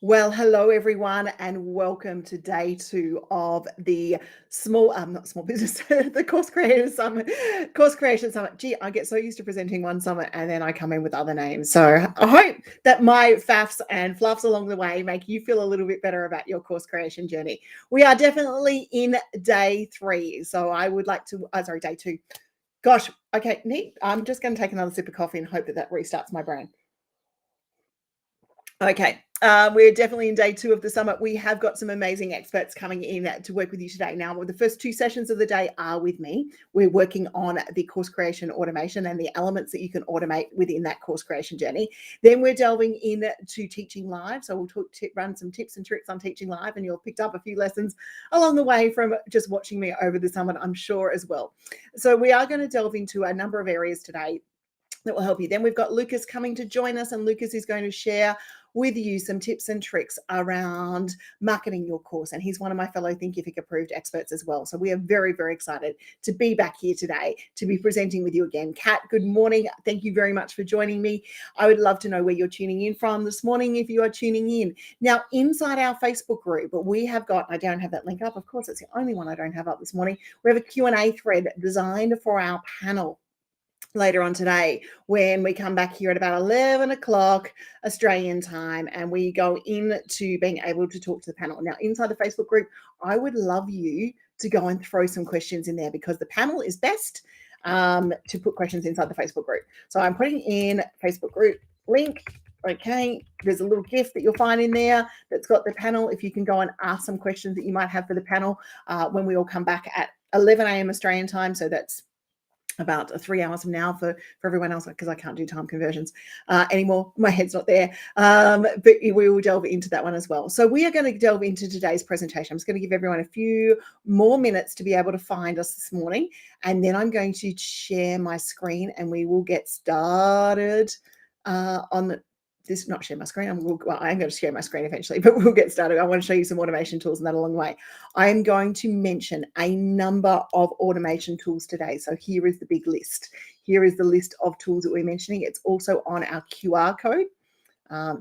Well, hello everyone, and welcome to day 2 of the not small business, the Course Creators Summit, Course Creation Summit. Gee, I get so used to presenting one summit and then I come in with other names. So I hope that my faffs and fluffs along the way make you feel a little bit better about your course creation journey. We are definitely in day 3. So I would like to, day 2. Gosh, okay, neat. I'm just going to take another sip of coffee and hope that restarts my brain. Okay, we're definitely in day 2 of the summit. We have got some amazing experts coming in to work with you today. Now, the first 2 sessions of the day are with me. We're working on the course creation automation and the elements that you can automate within that course creation journey. Then we're delving into teaching live. So we'll run some tips and tricks on teaching live, and you'll pick up a few lessons along the way from just watching me over the summit, I'm sure, as well. So we are going to delve into a number of areas today that will help you. Then we've got Lucas coming to join us, and Lucas is going to share with you some tips and tricks around marketing your course. And he's one of my fellow Thinkific approved experts as well. So we are very, very excited to be back here today to be presenting with you again. Kat, good morning. Thank you very much for joining me. I would love to know where you're tuning in from this morning if you are tuning in. Now, inside our Facebook group, we have got, I don't have that link up. Of course, it's the only one I don't have up this morning. We have a Q&A thread designed for our panel later on today when we come back here at about 11 o'clock Australian time, and we go into being able to talk to the panel. Now, inside the Facebook group, I would love you to go and throw some questions in there, because the panel is best to put questions inside the Facebook group. So I'm putting in Facebook group link. Okay, there's a little GIF that you'll find in there that's got the panel. If you can go and ask some questions that you might have for the panel when we all come back at 11 a.m. Australian time. So that's about 3 hours from now for everyone else, because I can't do time conversions anymore. My head's not there. But we will delve into that one as well. So we are going to delve into today's presentation. I'm just going to give everyone a few more minutes to be able to find us this morning. And then I'm going to share my screen and we will get started on this, not share my screen. I'm going to share my screen eventually, but we'll get started. I want to show you some automation tools and that along the way. I am going to mention a number of automation tools today. So here is the big list. Here is the list of tools that we're mentioning. It's also on our QR code.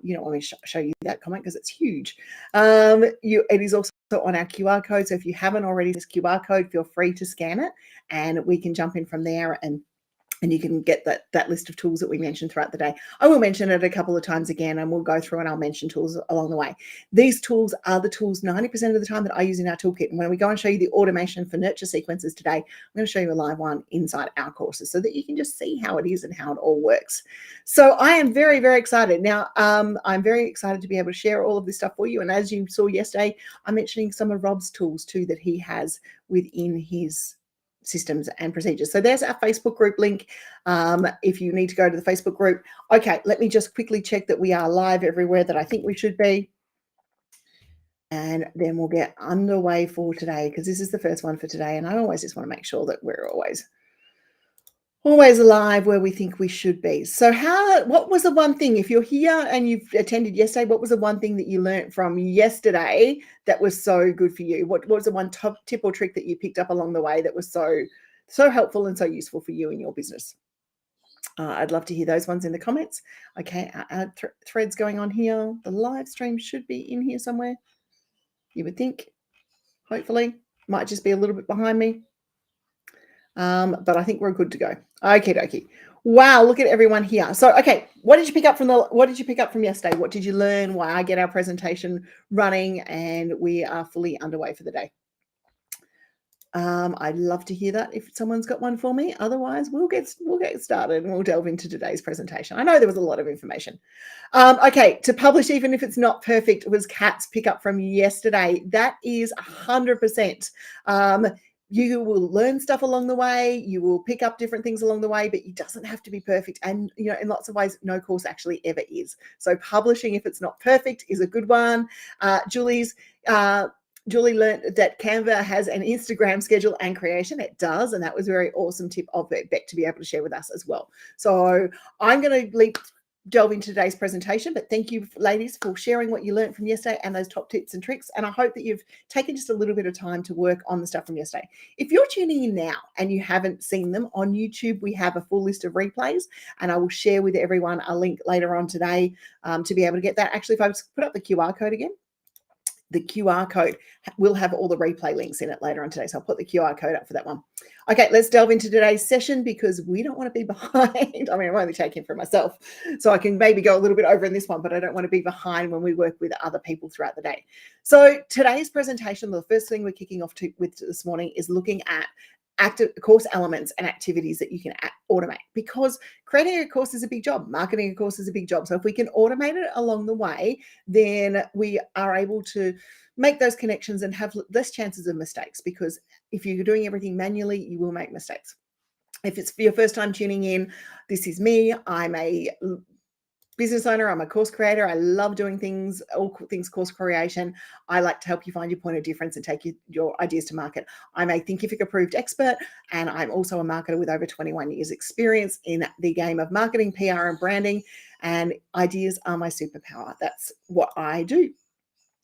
You don't want me to show you that comment because it's huge. It is also on our QR code. So if you haven't already this QR code, feel free to scan it and we can jump in from there, and you can get that list of tools that we mentioned throughout the day. I will mention it a couple of times again, and we'll go through and I'll mention tools along the way. These tools are the tools 90% of the time that I use in our toolkit. And when we go and show you the automation for nurture sequences today, I'm going to show you a live one inside our courses so that you can just see how it is and how it all works. So I am very, very excited. Now, I'm very excited to be able to share all of this stuff for you. And as you saw yesterday, I'm mentioning some of Rob's tools too that he has within his systems and procedures. So there's our Facebook group link if you need to go to the Facebook group. Okay, let me just quickly check that we are live everywhere that I think we should be. And then we'll get underway for today, because this is the first one for today. And I always just want to make sure that we're always alive where we think we should be. So what was the one thing, if you're here and you've attended yesterday, what was the one thing that you learned from yesterday that was so good for you? What was the one top tip or trick that you picked up along the way that was so helpful and so useful for you in your business? I'd love to hear those ones in the comments. Okay, our threads going on here. The live stream should be in here somewhere, you would think. Hopefully, might just be a little bit behind me. But I think we're good to go. Okay, dokie. Wow, look at everyone here. So, okay, what did you pick up from yesterday? What did you learn? Why I get our presentation running and we are fully underway for the day. I'd love to hear that if someone's got one for me. Otherwise, we'll get started and we'll delve into today's presentation. I know there was a lot of information. Okay, to publish even if it's not perfect was Kat's pickup from yesterday. That is 100%. You will learn stuff along the way. You will pick up different things along the way, but it doesn't have to be perfect. And, in lots of ways, no course actually ever is. So publishing, if it's not perfect, is a good one. Julie learned that Canva has an Instagram schedule and creation. It does. And that was a very awesome tip of Beck to be able to share with us as well. So I'm going to delve into today's presentation, but thank you, ladies, for sharing what you learned from yesterday and those top tips and tricks. And I hope that you've taken just a little bit of time to work on the stuff from yesterday. If you're tuning in now and you haven't seen them on YouTube, we have a full list of replays, and I will share with everyone a link later on today to be able to get that. Actually, if I put up the QR code again, the QR code will have all the replay links in it later on today. So I'll put the QR code up for that one. Okay, let's delve into today's session because we don't want to be behind. I mean, I'm only taking for myself, so I can maybe go a little bit over in this one, but I don't want to be behind when we work with other people throughout the day. So today's presentation, the first thing we're kicking off with this morning is looking at active course elements and activities that you can automate, because creating a course is a big job. Marketing a course is a big job. So if we can automate it along the way, then we are able to make those connections and have less chances of mistakes, because if you're doing everything manually, you will make mistakes. If it's for your first time tuning in, this is me. I'm a business owner. I'm a course creator. I love doing things, all things course creation. I like to help you find your point of difference and take your ideas to market. I'm a Thinkific approved expert, and I'm also a marketer with over 21 years experience in the game of marketing, PR, and branding. And ideas are my superpower. That's what I do.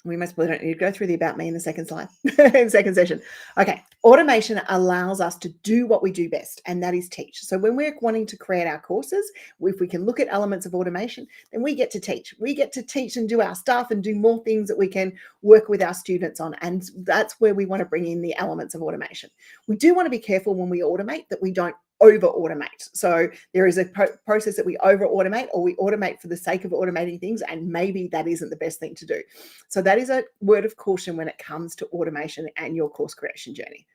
We most probably don't need to go through the about me in the second slide, in the second session. Okay, automation allows us to do what we do best, and that is teach. So when we're wanting to create our courses, if we can look at elements of automation, then we get to teach. We get to teach and do our stuff and do more things that we can work with our students on, and that's where we want to bring in the elements of automation. We do want to be careful when we automate that we don't over automate. So there is a process that we over automate, or we automate for the sake of automating things, and maybe that isn't the best thing to do. So that is a word of caution when it comes to automation and your course creation journey.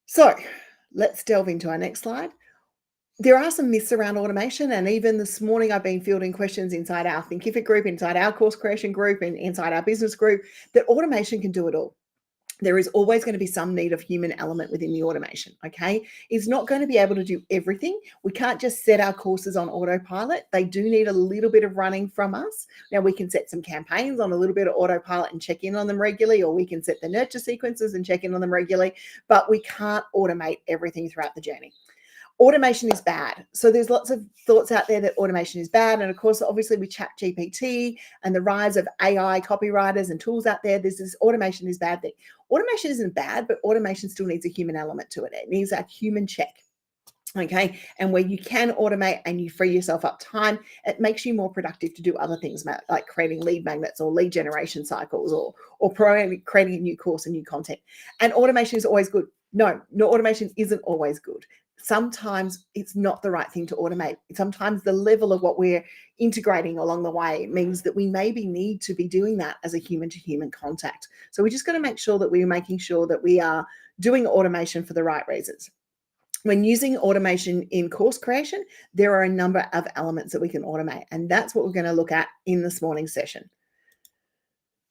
So let's delve into our next slide. There are some myths around automation, and even this morning I've been fielding questions inside our Thinkific group, inside our course creation group, and inside our business group, that automation can do it all. There is always going to be some need of human element within the automation, okay? It's not going to be able to do everything. We can't just set our courses on autopilot. They do need a little bit of running from us. Now, we can set some campaigns on a little bit of autopilot and check in on them regularly, or we can set the nurture sequences and check in on them regularly, but we can't automate everything throughout the journey. Automation is bad. So there's lots of thoughts out there that automation is bad. And of course, obviously with ChatGPT and the rise of AI copywriters and tools out there, there's this automation is bad thing. Automation isn't bad, but automation still needs a human element to it. It needs a human check. Okay. And where you can automate and you free yourself up time, it makes you more productive to do other things like creating lead magnets or lead generation cycles, or creating a new course and new content. And automation is always good. No, automation isn't always good. Sometimes it's not the right thing to automate. Sometimes the level of what we're integrating along the way means that we maybe need to be doing that as a human to human contact. So we just got to make sure that we're making sure that we are doing automation for the right reasons. When using automation in course creation, there are a number of elements that we can automate, and that's what we're going to look at in this morning's session.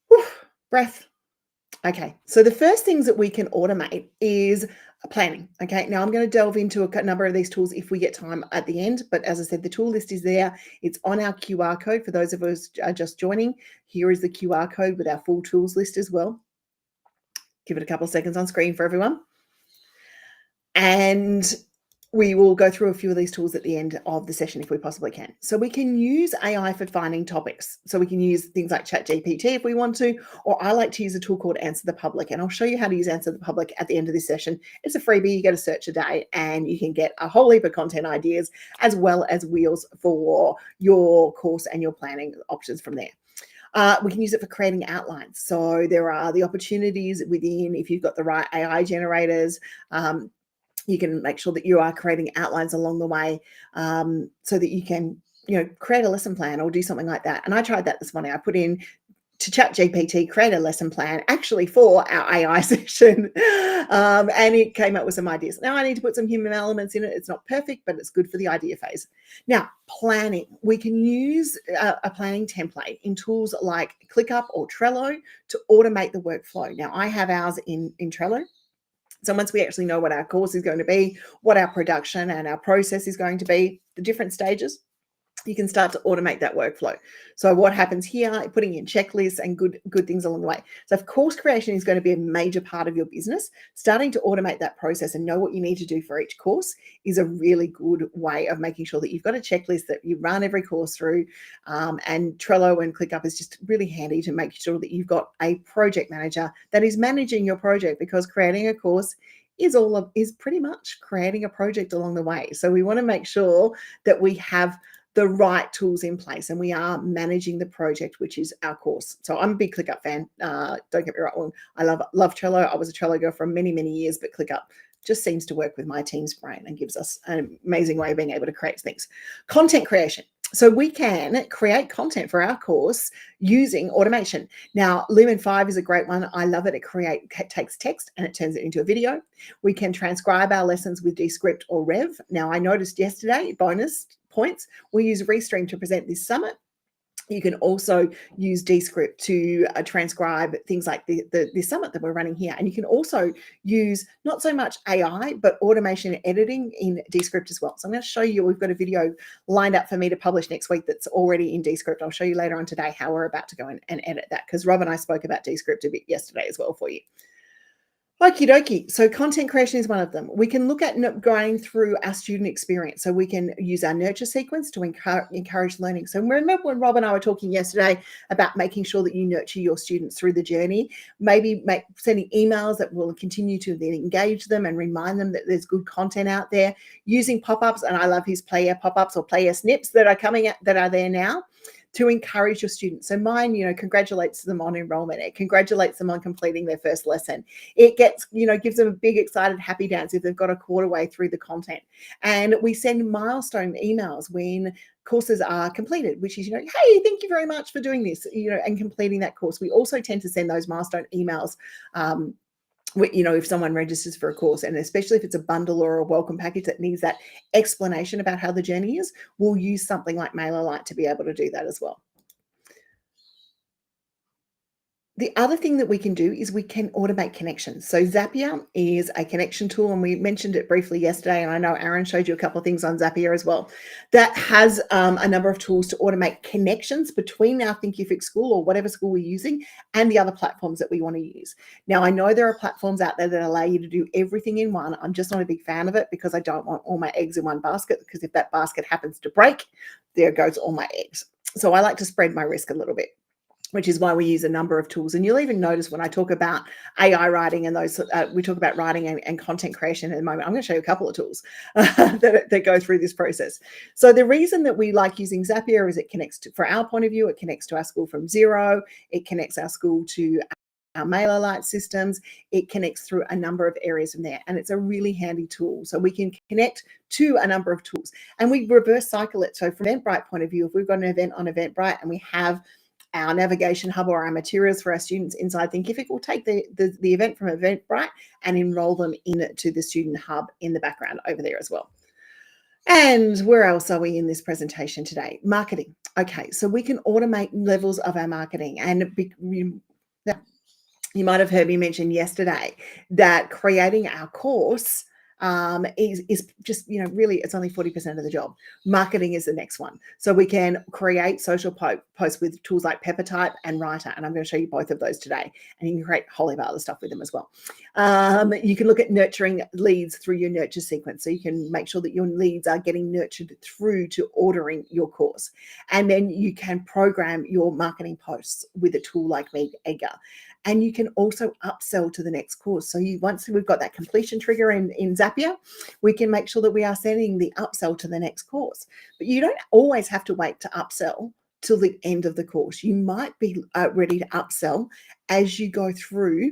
Whew, breath. Okay, so the first things that we can automate is planning. Okay, now I'm going to delve into a number of these tools if we get time at the end, but as I said, the tool list is there. It's on our QR code for those of us just joining. Here is the QR code with our full tools list as well. Give it a couple of seconds on screen for everyone. And we will go through a few of these tools at the end of the session if we possibly can. So we can use AI for finding topics. So we can use things like ChatGPT if we want to, or I like to use a tool called Answer the Public. And I'll show you how to use Answer the Public at the end of this session. It's a freebie. You get a search a day and you can get a whole heap of content ideas as well as wheels for your course and your planning options from there. We can use it for creating outlines. So there are the opportunities within, if you've got the right AI generators, you can make sure that you are creating outlines along the way so that you can, create a lesson plan or do something like that. And I tried that this morning. I put in to ChatGPT, create a lesson plan actually for our AI session. And it came up with some ideas. Now I need to put some human elements in it. It's not perfect, but it's good for the idea phase. Now, planning. We can use a planning template in tools like ClickUp or Trello to automate the workflow. Now I have ours in Trello. So once we actually know what our course is going to be, what our production and our process is going to be, the different stages, you can start to automate that workflow. So what happens here, putting in checklists and good things along the way. So if course creation is going to be a major part of your business, starting to automate that process and know what you need to do for each course is a really good way of making sure that you've got a checklist that you run every course through. And Trello and ClickUp is just really handy to make sure that you've got a project manager that is managing your project, because creating a course is pretty much creating a project along the way. So we want to make sure that we have the right tools in place and we are managing the project, which is our course. So I'm a big ClickUp fan. Don't get me wrong. I love Trello. I was a Trello girl for many, many years, but ClickUp just seems to work with my team's brain and gives us an amazing way of being able to create things. Content creation. So we can create content for our course using automation. Now, Lumen 5 is a great one. I love it. It takes text and it turns it into a video. We can transcribe our lessons with Descript or Rev. Now, I noticed yesterday, bonus points, we use Restream to present this summit. You can also use Descript to transcribe things like the summit that we're running here. And you can also use not so much AI, but automation and editing in Descript as well. So I'm going to show you, we've got a video lined up for me to publish next week that's already in Descript. I'll show you later on today how we're about to go in and edit that, because Rob and I spoke about Descript a bit yesterday as well for you. Okie dokie. So content creation is one of them. We can look at going through our student experience. So we can use our nurture sequence to encourage learning. So remember when Rob and I were talking yesterday about making sure that you nurture your students through the journey, maybe sending emails that will continue to then engage them and remind them that there's good content out there, using pop-ups. And I love his player pop-ups or player snips that are coming out, that are there now, to encourage your students. So mine, congratulates them on enrollment. It congratulates them on completing their first lesson. It gives them a big, excited, happy dance if they've got a quarter way through the content. And we send milestone emails when courses are completed, which is, hey, thank you very much for doing this, and completing that course. We also tend to send those milestone emails if someone registers for a course, and especially if it's a bundle or a welcome package that needs that explanation about how the journey is, we'll use something like MailerLite to be able to do that as well. The other thing that we can do is we can automate connections. So Zapier is a connection tool, and we mentioned it briefly yesterday, and I know Aaron showed you a couple of things on Zapier as well, that has a number of tools to automate connections between our Thinkific school or whatever school we're using and the other platforms that we want to use. Now, I know there are platforms out there that allow you to do everything in one. I'm just not a big fan of it because I don't want all my eggs in one basket, because if that basket happens to break, there goes all my eggs. So I like to spread my risk a little bit, which is why we use a number of tools. And you'll even notice when I talk about AI writing and those, we talk about writing and content creation in a moment. I'm going to show you a couple of tools that go through this process. So the reason that we like using Zapier is it connects for our point of view, it connects to our school from Xero, it connects our school to our MailerLite systems, it connects through a number of areas from there. And it's a really handy tool. So we can connect to a number of tools and we reverse cycle it. So from Eventbrite point of view, if we've got an event on Eventbrite and we have our navigation hub or our materials for our students inside Thinkific, we'll take the event from Eventbrite and enroll them into the student hub in the background over there as well. And where else are we in this presentation today? Marketing. Okay, so we can automate levels of our marketing. And you might have heard me mention yesterday that creating our course is just, really, it's only 40% of the job. Marketing is the next one. So we can create social posts with tools like Peppertype and Writer, and I'm going to show you both of those today. And you can create a whole heap of other stuff with them as well. You can look at nurturing leads through your nurture sequence. So you can make sure that your leads are getting nurtured through to ordering your course. And then you can program your marketing posts with a tool like Meet Edgar. And you can also upsell to the next course. So once we've got that completion trigger in Zapier, we can make sure that we are sending the upsell to the next course. But you don't always have to wait to upsell till the end of the course. You might be ready to upsell as you go through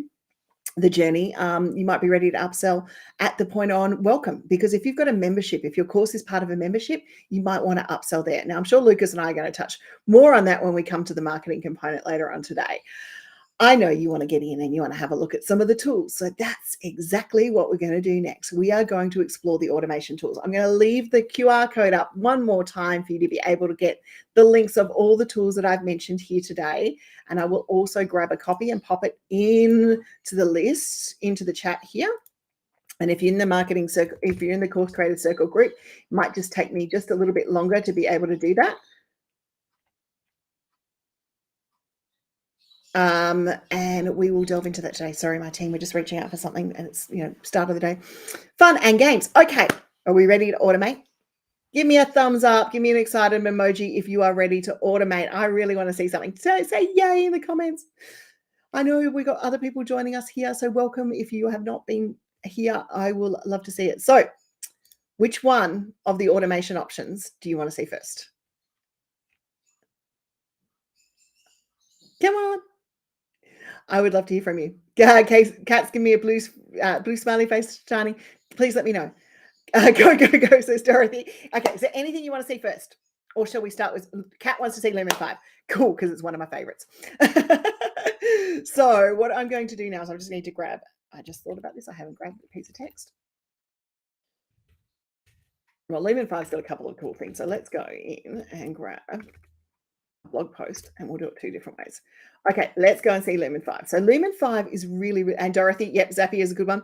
the journey. You might be ready to upsell at the point on welcome, because if you've got a membership, if your course is part of a membership, you might want to upsell there. Now, I'm sure Lucas and I are going to touch more on that when we come to the marketing component later on today. I know you want to get in and you want to have a look at some of the tools. So that's exactly what we're going to do next. We are going to explore the automation tools. I'm going to leave the QR code up one more time for you to be able to get the links of all the tools that I've mentioned here today. And I will also grab a copy and pop it in to the list, into the chat here. And if you're in the marketing circle, if you're in the Course Creator Circle group, it might just take me just a little bit longer to be able to do that. And we will delve into that today. Sorry, my team, we're just reaching out for something, and it's, start of the day. Fun and games. Okay, are we ready to automate? Give me a thumbs up. Give me an excited emoji if you are ready to automate. I really want to see something. So say yay in the comments. I know we got other people joining us here, so welcome. If you have not been here, I will love to see it. So which one of the automation options do you want to see first? Come on. I would love to hear from you. Kat's give me a blue smiley face, Shani. Please let me know. Go, says Dorothy. Okay, is there anything you want to see first? Or shall we start with Kat wants to see Lumen 5? Cool, because it's one of my favorites. So what I'm going to do now is I just need to grab, I just thought about this. I haven't grabbed a piece of text. Well, Lumen 5's got a couple of cool things. So let's go in and grab a blog post, and we'll do it two different ways. Okay, let's go and see Lumen 5. So Lumen 5 is really, and Dorothy, yep, Zapier is a good one.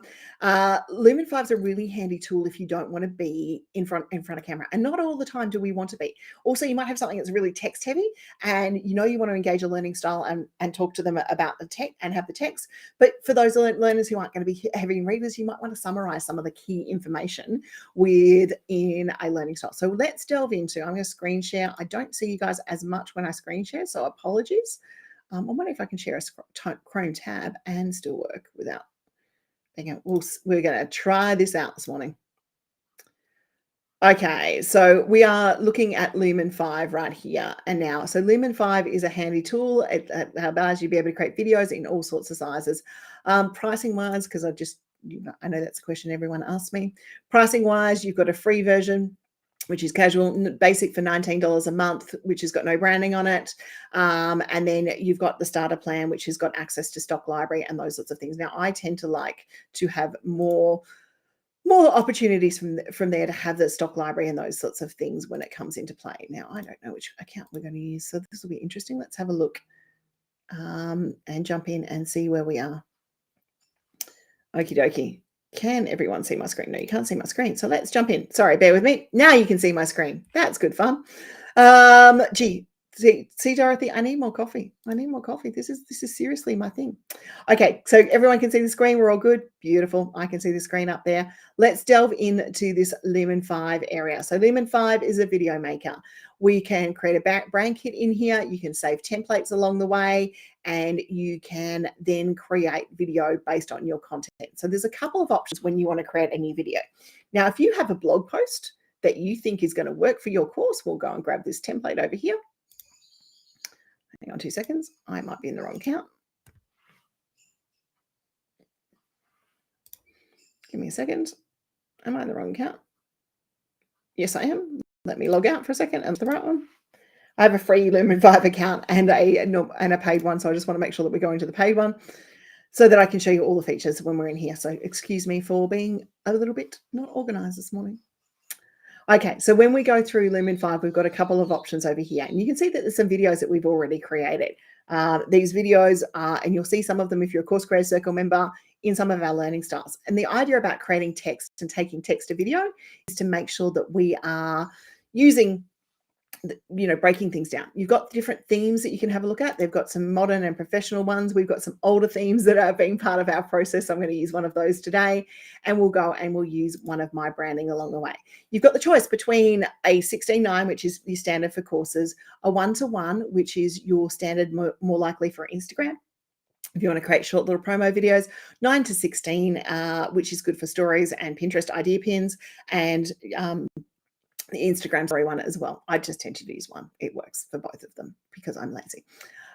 Lumen 5 is a really handy tool if you don't want to be in front of camera, and not all the time do we want to be. Also, you might have something that's really text heavy, and you want to engage a learning style and talk to them about the tech and have the text. But for those learners who aren't going to be heavy readers, you might want to summarize some of the key information within a learning style. So let's delve into, I'm going to screen share. I don't see you guys as much when I screen share, so apologies. I wonder if I can share a Chrome tab and still work without. We're going to try this out this morning. Okay, so we are looking at Lumen 5 right here and now. So Lumen 5 is a handy tool. It allows you to be able to create videos in all sorts of sizes. Pricing wise, because I know that's a question everyone asks me. Pricing wise, you've got a free version, which is casual, basic for $19 a month, which has got no branding on it. And then you've got the starter plan, which has got access to stock library and those sorts of things. Now, I tend to like to have more opportunities from there to have the stock library and those sorts of things when it comes into play. Now, I don't know which account we're going to use, so this will be interesting. Let's have a look and jump in and see where we are. Okie dokie. Can everyone see my screen? No, you can't see my screen. So let's jump in. Sorry, bear with me. Now you can see my screen. That's good fun. See, Dorothy, I need more coffee. This is seriously my thing. Okay, so everyone can see the screen. We're all good. Beautiful. I can see the screen up there. Let's delve into this Lumen 5 area. So Lumen 5 is a video maker. We can create a brand kit in here. You can save templates along the way, and you can then create video based on your content. So there's a couple of options when you want to create a new video. Now, if you have a blog post that you think is going to work for your course, we'll go and grab this template over here. Hang on 2 seconds. I might be in the wrong account. Give me a second. Am I in the wrong account? Yes, I am. Let me log out for a second. And the right one. I have a free Lumen 5 account and a paid one, so I just want to make sure that we're going to the paid one so that I can show you all the features when we're in here. So excuse me for being a little bit not organized this morning. Okay, so when we go through Lumen 5, we've got a couple of options over here, and you can see that there's some videos that we've already created. These videos are, and you'll see some of them if you're a Course Creator Circle member, in some of our learning styles. And the idea about creating text and taking text to video is to make sure that we are using, breaking things down. You've got different themes that you can have a look at. They've got some modern and professional ones. We've got some older themes that are being part of our process. I'm going to use one of those today, and we'll go and we'll use one of my branding along the way. You've got the choice between a 16:9, which is your standard for courses, a 1-to-1, which is your standard more likely for Instagram. If you want to create short little promo videos, 9-to-16, which is good for stories and Pinterest idea pins, and the Instagram story one as well. I just tend to use one. It works for both of them because I'm lazy.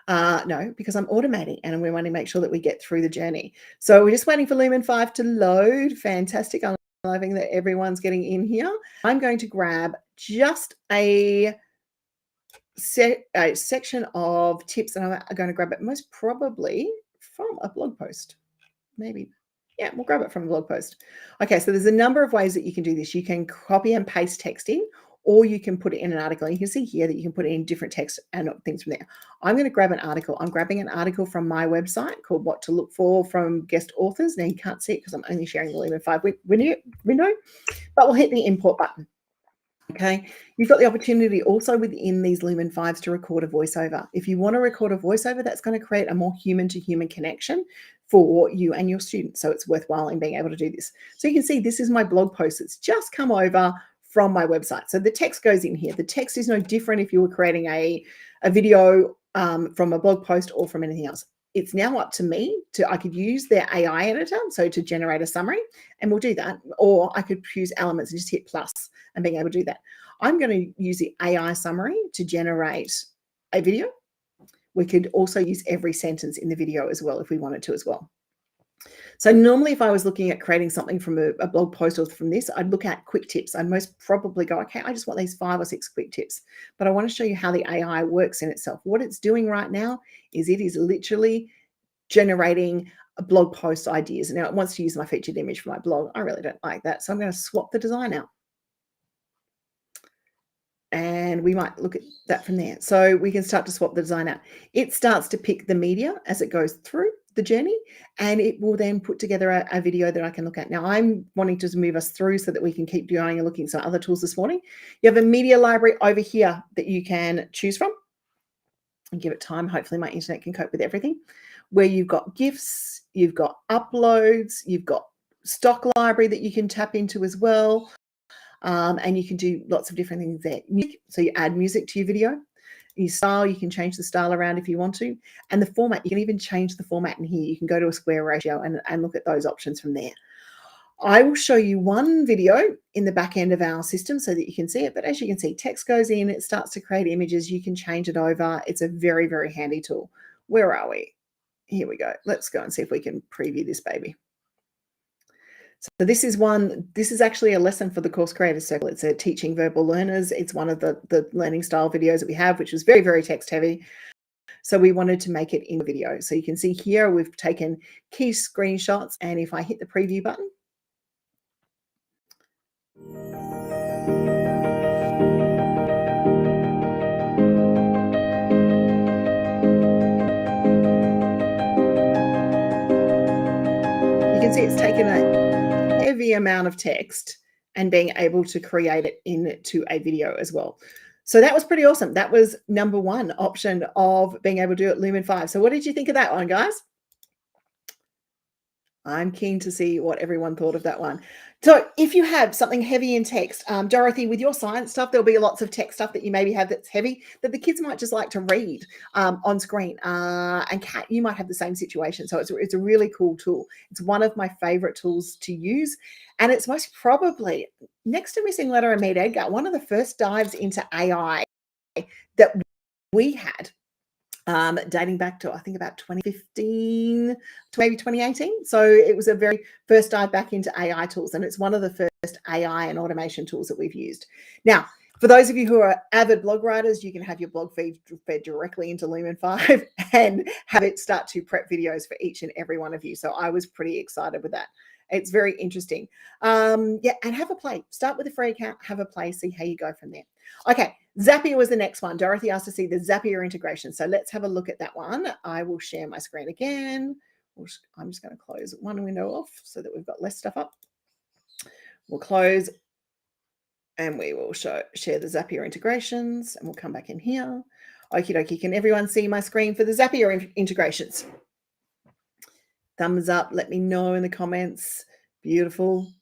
No, because I'm automating and we want to make sure that we get through the journey. So we're just waiting for Lumen 5 to load. Fantastic. I'm loving that everyone's getting in here. I'm going to grab just a section of tips, and I'm going to grab it most probably from a blog post. Maybe. Yeah, we'll grab it from a blog post. Okay, so there's a number of ways that you can do this. You can copy and paste text in, or you can put it in an article. And you can see here that you can put it in different text and things from there. I'm going to grab an article. I'm grabbing an article from my website called What to Look For from Guest Authors. Now you can't see it because I'm only sharing the Lumen 5 window, but we'll hit the import button. Okay, you've got the opportunity also within these Lumen 5s to record a voiceover. If you want to record a voiceover, that's going to create a more human-to-human connection for you and your students. So it's worthwhile in being able to do this. So you can see this is my blog post. It's just come over from my website. So the text goes in here. The text is no different if you were creating a video from a blog post or from anything else. It's now up to me I could use their AI editor, so to generate a summary, and we'll do that. Or I could choose elements and just hit plus and being able to do that. I'm going to use the AI summary to generate a video. We could also use every sentence in the video as well if we wanted to as well. So normally if I was looking at creating something from a blog post or from this, I'd look at quick tips. I'd most probably go, okay, I just want these 5 or 6 quick tips. But I want to show you how the AI works in itself. What it's doing right now is it is literally generating blog post ideas. Now it wants to use my featured image for my blog. I really don't like that. So I'm going to swap the design out. And we might look at that from there. So we can start to swap the design out. It starts to pick the media as it goes through the journey, and it will then put together a video that I can look at. Now I'm wanting to move us through so that we can keep going and looking at some other tools this morning. You have a media library over here that you can choose from and give it time. Hopefully my internet can cope with everything, where you've got GIFs, you've got uploads, you've got stock library that you can tap into as well. And you can do lots of different things there. Music, so you add music to your video. Your style, you can change the style around if you want to. And the format, you can even change the format in here. You can go to a square ratio and look at those options from there. I will show you one video in the back end of our system so that you can see it. But as you can see, text goes in, it starts to create images. You can change it over. It's a very, very handy tool. Where are we? Here we go. Let's go and see if we can preview this baby. So this is actually a lesson for the Course Creators Circle. It's a teaching verbal learners. It's one of the learning style videos that we have, which was very, very text heavy. So we wanted to make it in video. So you can see here, we've taken key screenshots. And if I hit the preview button, you can see it's taken a heavy amount of text and being able to create it into a video as well. So that was pretty awesome. That was number 1 option of being able to do it Lumen 5. So what did you think of that one, guys? I'm keen to see what everyone thought of that one. So if you have something heavy in text, Dorothy, with your science stuff, there'll be lots of text stuff that you maybe have that's heavy that the kids might just like to read on screen. And Kat, you might have the same situation. So it's a really cool tool. It's one of my favorite tools to use. And it's most probably, next to Missinglettr and Meet Edgar, one of the first dives into AI that we had. Dating back to, I think, about 2015 to maybe 2018. So it was a very first dive back into AI tools, and it's one of the first AI and automation tools that we've used. Now, for those of you who are avid blog writers, you can have your blog feed fed directly into Lumen 5 and have it start to prep videos for each and every one of you. So I was pretty excited with that. It's very interesting. Yeah, and have a play. Start with a free account, have a play, see how you go from there. Okay, Zapier was the next one. Dorothy asked to see the Zapier integration. So let's have a look at that one. I will share my screen again. I'm just going to close one window off so that we've got less stuff up. We'll close and we will share the Zapier integrations, and we'll come back in here. Okie dokie, can everyone see my screen for the Zapier integrations? Thumbs up, let me know in the comments. Beautiful.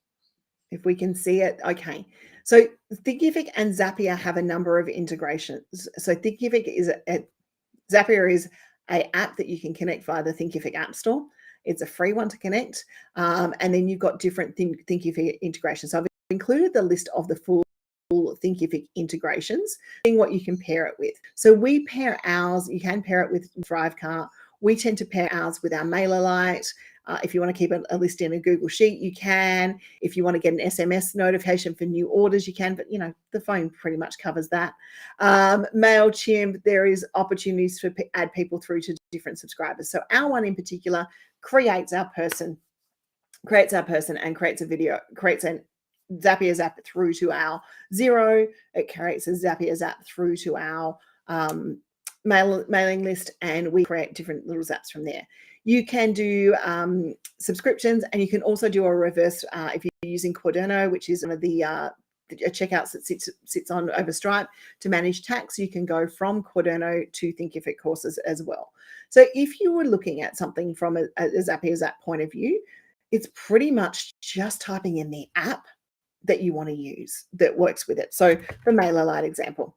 If we can see it. Okay. So Thinkific and Zapier have a number of integrations. So Thinkific is Zapier is an app that you can connect via the Thinkific App Store. It's a free one to connect. And then you've got different Thinkific integrations. So I've included the list of the full Thinkific integrations, seeing what you can pair it with. So we pair ours, you can pair it with Thrivecart. We tend to pair ours with our MailerLite. If you want to keep a list in a Google Sheet, you can. If you want to get an SMS notification for new orders, you can. But, you know, the phone pretty much covers that. MailChimp, there is opportunities to add people through to different subscribers. So our one in particular creates our person and creates a video, creates an Zapier Zap through to our Zero. It creates a Zapier Zap through to our mailing list, and we create different little zaps from there. You can do subscriptions, and you can also do a reverse if you're using Quaderno, which is one of the checkouts that sits on over Stripe to manage tax. You can go from Quaderno to Thinkific courses as well. So if you were looking at something from a Zapier Zap point of view, it's pretty much just typing in the app that you want to use that works with it. So the MailerLite example,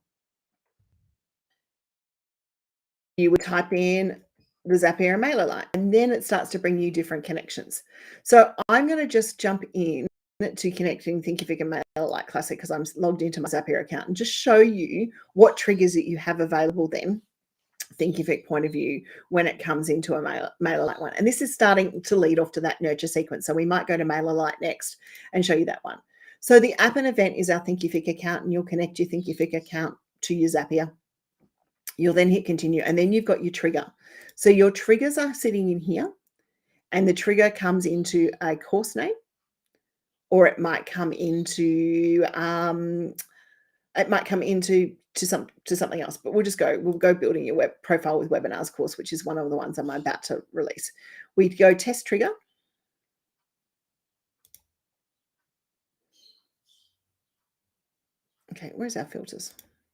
you would type in the Zapier and MailerLite, and then it starts to bring you different connections. So I'm going to just jump in to connecting Thinkific and MailerLite Classic because I'm logged into my Zapier account, and just show you what triggers that you have available then, Thinkific point of view, when it comes into a MailerLite one. And this is starting to lead off to that nurture sequence. So we might go to MailerLite next and show you that one. So the app and event is our Thinkific account, and you'll connect your Thinkific account to your Zapier. You'll then hit continue, and then you've got your trigger. So your triggers are sitting in here, and the trigger comes into a course name, or it might come into something else. But we'll go building your web profile with webinars course, which is one of the ones I'm about to release. We'd go test trigger. Okay, where's our filters?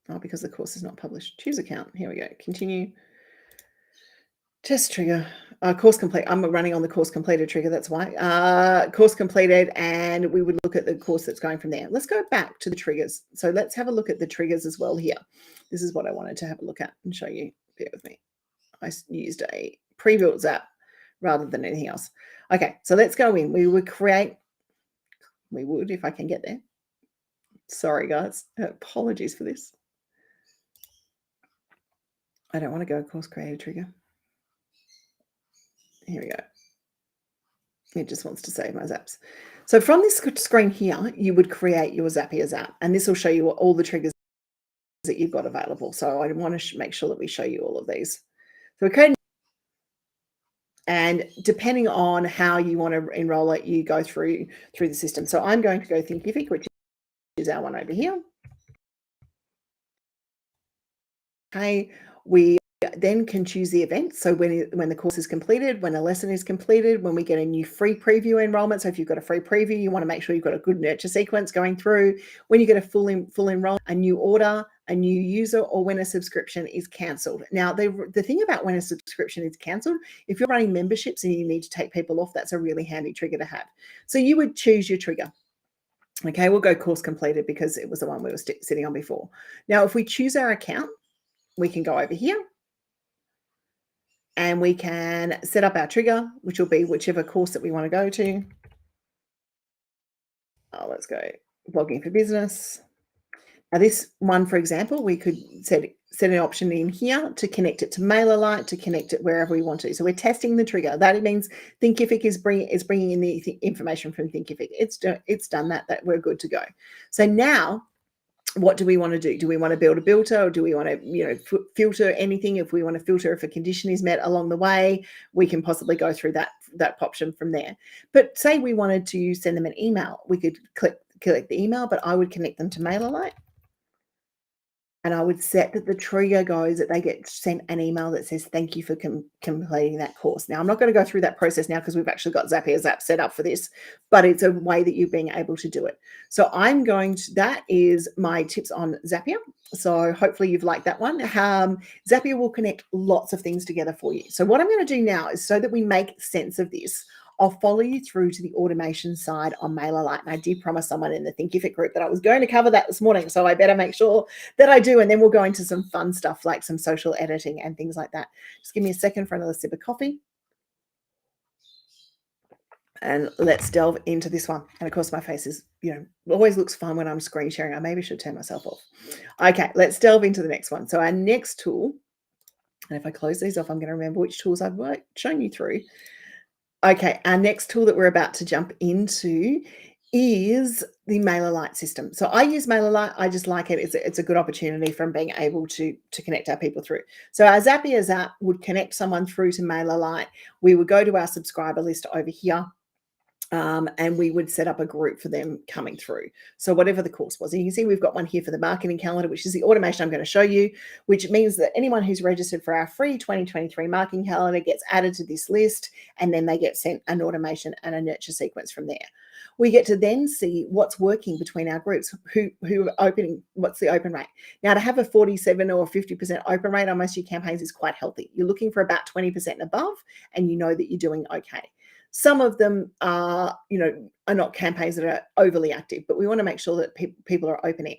Oh, because the course is not published. Choose account. Here we go. Continue. Test trigger. Course complete. I'm running on the course completed trigger. That's why. Course completed, and we would look at the course that's going from there. Let's go back to the triggers. So let's have a look at the triggers as well here. This is what I wanted to have a look at and show you. Bear with me. I used a pre-built Zap rather than anything else. Okay, so let's go in. We would, if I can get there. Sorry, guys. Apologies for this. I don't want to go course creator trigger. Here we go. It just wants to save my Zaps. So from this screen here, you would create your Zapier Zap, and this will show you all the triggers that you've got available. So I want to make sure that we show you all of these. So we're creating, and depending on how you want to enroll it, you go through the system. So I'm going to go Thinkific, which is our one over here. Okay, we then can choose the event. So when the course is completed, when a lesson is completed, when we get a new free preview enrollment. So if you've got a free preview, you want to make sure you've got a good nurture sequence going through. When you get a full enrollment, a new order, a new user, or when a subscription is cancelled. Now, the thing about when a subscription is cancelled, if you're running memberships and you need to take people off, that's a really handy trigger to have. So you would choose your trigger. Okay, we'll go course completed because it was the one we were sitting on before. Now, if we choose our account, we can go over here and we can set up our trigger, which will be whichever course that we want to go to. Let's go blogging for business. Now this one, for example, we could set an option in here to connect it to MailerLite, to connect it wherever we want to. So we're testing the trigger. That means Thinkific is bringing in the information from Thinkific. It's done that we're good to go. So now, what do we want to do? Do we want to build a filter, or do we want to, filter anything? If we want to filter if a condition is met along the way, we can possibly go through that option from there. But say we wanted to send them an email, we could click the email, but I would connect them to MailerLite. And I would set that the trigger goes that they get sent an email that says, thank you for completing that course. Now, I'm not going to go through that process now because we've actually got Zapier Zap set up for this, but it's a way that you're being able to do it. So that is my tips on Zapier. So hopefully you've liked that one. Zapier will connect lots of things together for you. So what I'm going to do now is, so that we make sense of this, I'll follow you through to the automation side on MailerLite. And I did promise someone in the Thinkific group that I was going to cover that this morning. So I better make sure that I do. And then we'll go into some fun stuff like some social editing and things like that. Just give me a second for another sip of coffee. And let's delve into this one. And of course, my face is, always looks fun when I'm screen sharing. I maybe should turn myself off. Okay, let's delve into the next one. So our next tool, and if I close these off, I'm going to remember which tools I've shown you through. Okay, our next tool that we're about to jump into is the MailerLite system. So I use MailerLite. I just like it. It's a good opportunity from being able to connect our people through. So our Zapier Zap would connect someone through to MailerLite. We would go to our subscriber list over here. and we would set up a group for them coming through. So whatever the course was, and you can see we've got one here for the marketing calendar, which is the automation I'm going to show you, which means that anyone who's registered for our free 2023 marketing calendar gets added to this list, and then they get sent an automation and a nurture sequence from there. We get to then see what's working between our groups, who are opening, what's the open rate. Now, to have a 47 or 50% open rate on most of your campaigns is quite healthy. You're looking for about 20% and above, and you know that you're doing okay. Some of them are not campaigns that are overly active, but we want to make sure that people are opening.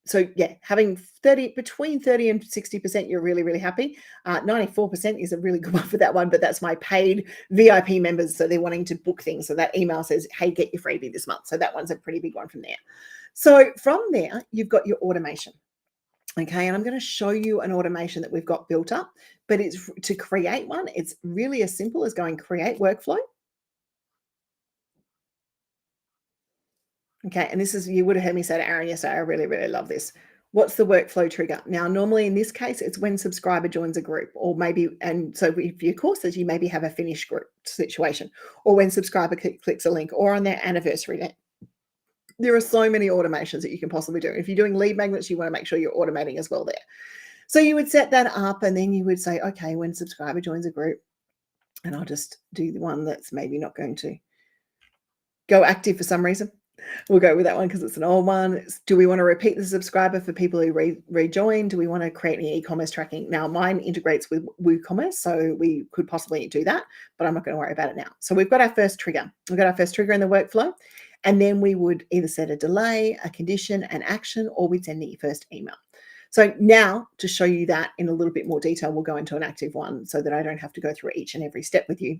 So yeah, having between 30 and 60%, you're really, really happy. 94% is a really good one for that one, but that's my paid VIP members. So they're wanting to book things. So that email says, hey, get your freebie this month. So that one's a pretty big one from there. So from there, you've got your automation. Okay, and I'm going to show you an automation that we've got built up, but it's to create one. It's really as simple as going create workflow. Okay, and this is, you would have heard me say to Aaron yesterday, I really, really love this. What's the workflow trigger? Now, normally in this case, it's when subscriber joins a group, or maybe, and so if your courses, you maybe have a finished group situation, or when subscriber clicks a link, or on their anniversary day. There are so many automations that you can possibly do. If you're doing lead magnets, you want to make sure you're automating as well there. So you would set that up, and then you would say, okay, when subscriber joins a group, and I'll just do the one that's maybe not going to go active for some reason. We'll go with that one because it's an old one. Do we want to repeat the subscriber for people who rejoin? Do we want to create any e-commerce tracking? Now, mine integrates with WooCommerce, so we could possibly do that, but I'm not going to worry about it now. So we've got our first trigger. We've got our first trigger in the workflow, and then we would either set a delay, a condition, an action, or we'd send the first email. So now, to show you that in a little bit more detail, we'll go into an active one so that I don't have to go through each and every step with you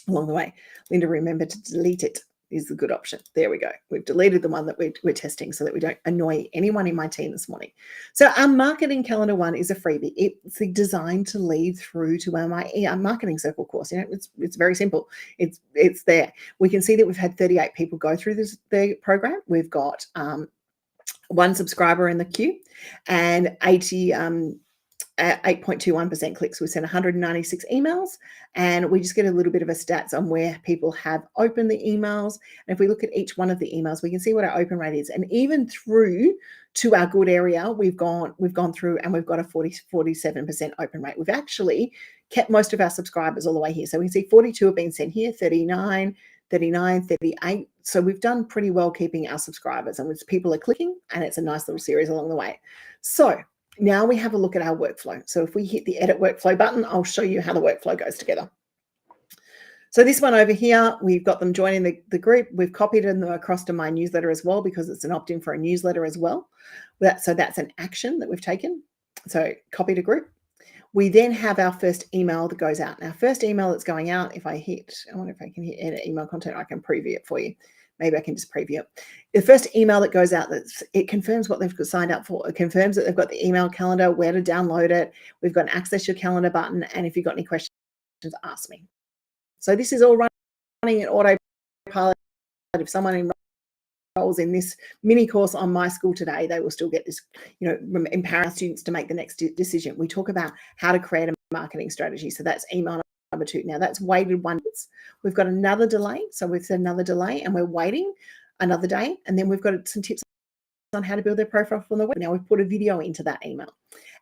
along the way. Linda, remember to delete it is the good option. There we go. We've deleted the one that we're testing so that we don't annoy anyone in my team this morning. So our marketing calendar one is a freebie. It's designed to lead through to our marketing circle course. It's very simple. It's there. We can see that we've had 38 people go through the program. We've got one subscriber in the queue and 8.21% clicks. We sent 196 emails, and we just get a little bit of a stats on where people have opened the emails. And if we look at each one of the emails, we can see what our open rate is. And even through to our good area, we've gone through and we've got a 47% open rate. We've actually kept most of our subscribers all the way here. So we can see 42 have been sent here, 39, 38. So we've done pretty well keeping our subscribers, and people are clicking, and it's a nice little series along the way. So now we have a look at our workflow. So if we hit the edit workflow button, I'll show you how the workflow goes together. So this one over here, we've got them joining the group. We've copied them across to my newsletter as well, because it's an opt-in for a newsletter as well. So that's an action that we've taken. So copy to group. We then have our first email that goes out. Now, first email that's going out, I wonder if I can hit edit email content, I can preview it for you. Maybe I can just preview it. The first email that goes out, it confirms what they've signed up for. It confirms that they've got the email calendar, where to download it. We've got an access your calendar button. And if you've got any questions, ask me. So this is all running in autopilot. If someone enrolls in this mini course on My School today, they will still get this, empower students to make the next decision. We talk about how to create a marketing strategy. So that's email number 2. Now that's weighted once. We've got another delay. So we've said another delay, and we're waiting another day. And then we've got some tips on how to build their profile from the web. Now we've put a video into that email.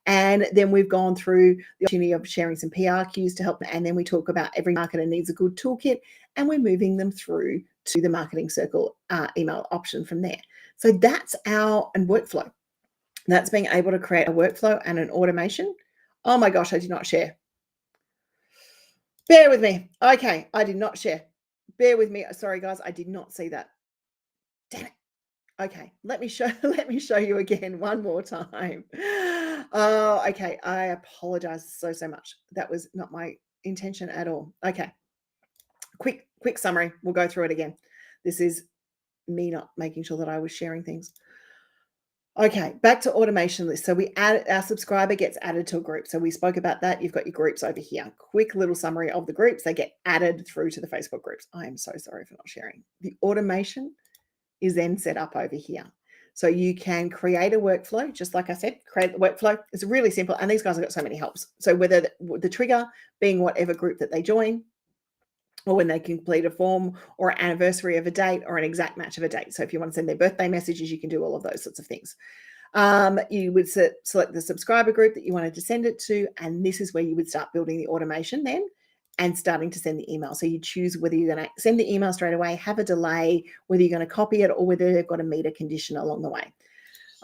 And then we've gone through the opportunity of sharing some PR cues to help. And then we talk about every marketer needs a good toolkit, and we're moving them through to the marketing circle email option from there. So that's our workflow. That's being able to create a workflow and an automation. Oh my gosh, I did not share. Bear with me. Okay, I did not share. Bear with me. Sorry, guys, I did not see that. Damn it. Okay, let me show you again one more time. Oh, okay. I apologize so much. That was not my intention at all. Okay. Quick summary. We'll go through it again. This is me not making sure that I was sharing things. Okay, back to automation list. So our subscriber gets added to a group. So we spoke about that. You've got your groups over here. Quick little summary of the groups. They get added through to the Facebook groups. I am so sorry for not sharing. The automation is then set up over here. So you can create a workflow, just like I said, create a workflow. It's really simple. And these guys have got so many helps. So whether the trigger being whatever group that they join, or when they complete a form, or an anniversary of a date, or an exact match of a date. So if you want to send their birthday messages, you can do all of those sorts of things. You would select the subscriber group that you wanted to send it to, and this is where you would start building the automation then and starting to send the email. So you choose whether you're going to send the email straight away, have a delay, whether you're going to copy it, or whether they've got to meet a condition along the way.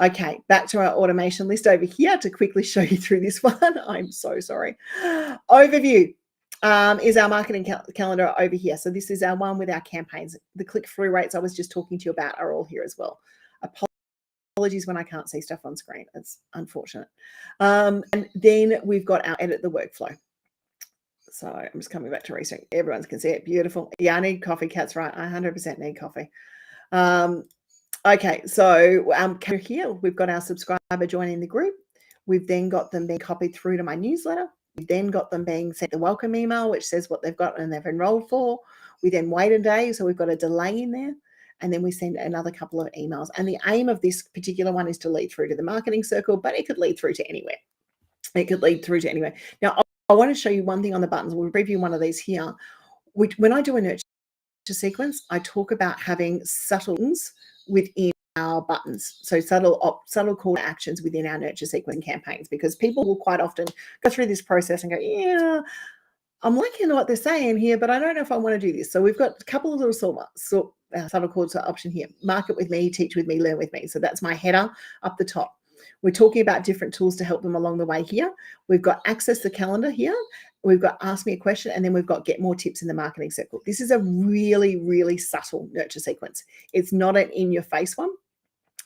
Okay, back to our automation list over here to quickly show you through this one. I'm so sorry. Overview is our marketing calendar over here. So this is our one with our campaigns. The click-through rates I was just talking to you about are all here as well. Apologies when I can't see stuff on screen. It's unfortunate. And then we've got our edit the workflow. So I'm just coming back to restart. Everyone can see it. Beautiful. Yeah, I need coffee. Kat's right. I 100% need coffee. Okay, so here we've got our subscriber joining the group. We've then got them being copied through to my newsletter. We've then got them being sent the welcome email, which says what they've got and they've enrolled for. We then wait a day, so we've got a delay in there. And then we send another couple of emails. And the aim of this particular one is to lead through to the marketing circle, but it could lead through to anywhere. It could lead through to anywhere. Now, I want to show you one thing on the buttons. We'll review one of these here. When I do a nurture sequence, I talk about having subtle things within our buttons. So subtle call to actions within our nurture sequence campaigns, because people will quite often go through this process and go, yeah, I'm liking what they're saying here, but I don't know if I want to do this. So we've got a couple of little subtle calls to option here. Market with me, teach with me, learn with me. So that's my header up the top. We're talking about different tools to help them along the way here. We've got access the calendar here. We've got ask me a question, and then we've got get more tips in the marketing circle. This is a really, really subtle nurture sequence. It's not an in-your-face one.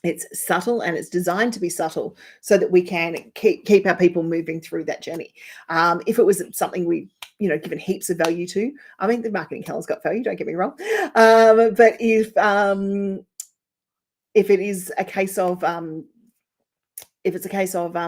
It's subtle, and it's designed to be subtle so that we can keep our people moving through that journey. If it was something we given heaps of value to, I mean, the marketing calendar's got value, don't get me wrong. But if it is a case of